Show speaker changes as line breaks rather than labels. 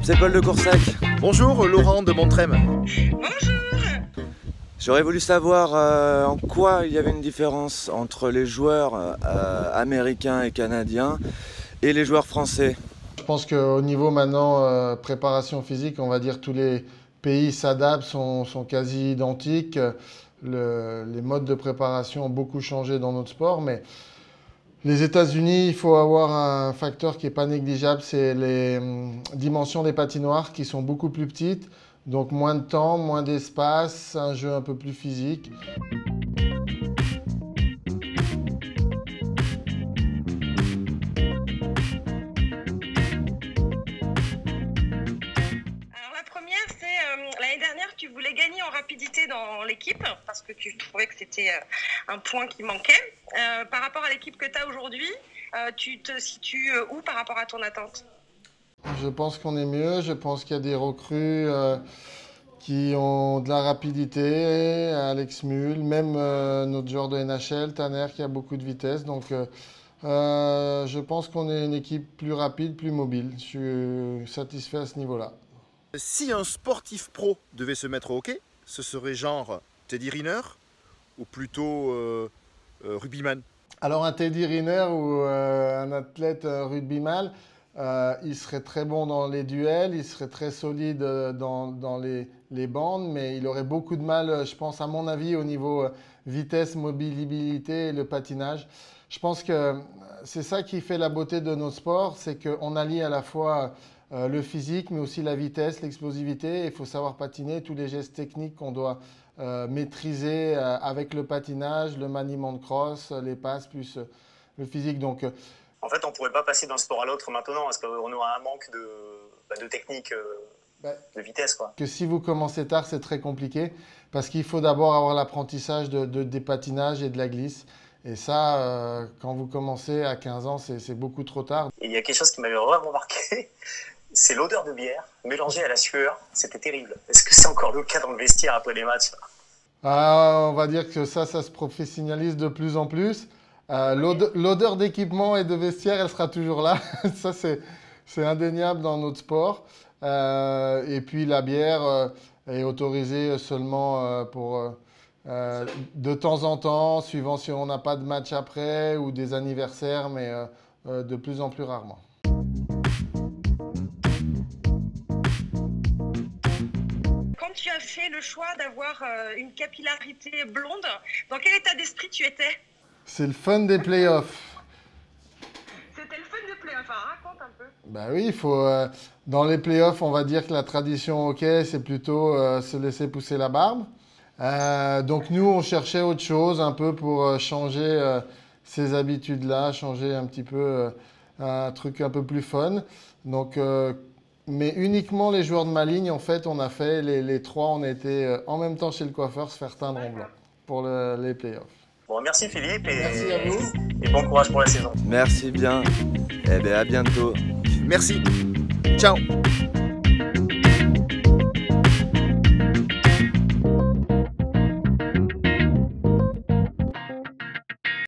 c'est Paul de Coursac.
Bonjour, Laurent de Montrem.
Bonjour.
J'aurais voulu savoir en quoi il y avait une différence entre les joueurs américains et canadiens et les joueurs français.
Je pense qu'au niveau maintenant préparation physique, on va dire tous les pays s'adaptent, sont quasi identiques. Les modes de préparation ont beaucoup changé dans notre sport, mais les États-Unis, il faut avoir un facteur qui n'est pas négligeable, c'est les dimensions des patinoires qui sont beaucoup plus petites, donc moins de temps, moins d'espace, un jeu un peu plus physique.
L'année dernière, tu voulais gagner en rapidité dans l'équipe parce que tu trouvais que c'était un point qui manquait. Par rapport à l'équipe que tu as aujourd'hui, tu te situes où par rapport à ton attente?
Je pense qu'on est mieux. Je pense qu'il y a des recrues qui ont de la rapidité. Alex Mul, même notre joueur de NHL, Tanner, qui a beaucoup de vitesse. Donc, je pense qu'on est une équipe plus rapide, plus mobile. Je suis satisfait à ce niveau-là.
Si un sportif pro devait se mettre au hockey, ce serait genre Teddy Riner ou plutôt rugbyman?
Alors un Teddy Riner ou un athlète rugbyman, il serait très bon dans les duels, il serait très solide dans les bandes, mais il aurait beaucoup de mal, je pense, à mon avis, au niveau vitesse, mobilité et le patinage. Je pense que c'est ça qui fait la beauté de notre sport, c'est qu'on allie à la fois le physique, mais aussi la vitesse, l'explosivité. Il faut savoir patiner, tous les gestes techniques qu'on doit maîtriser avec le patinage, le maniement de crosse, les passes, plus le physique. Donc,
en fait, on ne pourrait pas passer d'un sport à l'autre maintenant parce qu'on aura un manque de technique, de vitesse, quoi.
Que si vous commencez tard, c'est très compliqué parce qu'il faut d'abord avoir l'apprentissage des patinages et de la glisse. Et ça, quand vous commencez à 15 ans, c'est beaucoup trop tard.
Et il y a quelque chose qui m'avait vraiment marqué, c'est l'odeur de bière mélangée à la sueur. C'était terrible. Est-ce que c'est encore le cas dans le vestiaire après les matchs?
On va dire que ça se professionnalise de plus en plus. L'odeur d'équipement et de vestiaire, elle sera toujours là. Ça, c'est indéniable dans notre sport. Et puis la bière est autorisée seulement pour de temps en temps, suivant si on n'a pas de match après ou des anniversaires, mais de plus en plus rarement.
Quand tu as fait le choix d'avoir une capillarité blonde, dans quel état d'esprit tu étais?
C'est le fun des playoffs.
C'était le fun des playoffs, raconte un peu.
Bah oui, il faut, dans les playoffs, on va dire que la tradition hockey, c'est plutôt se laisser pousser la barbe. Donc nous, on cherchait autre chose, un peu pour changer ces habitudes-là, changer un petit peu un truc un peu plus fun. Donc, mais uniquement les joueurs de ma ligne, en fait, on a fait les trois, on était en même temps chez le coiffeur se faire teindre en blanc pour les playoffs.
Bon, merci Philippe et,
merci à vous.
Et bon courage pour la saison.
Merci bien. Eh bien, à bientôt.
Merci. Ciao.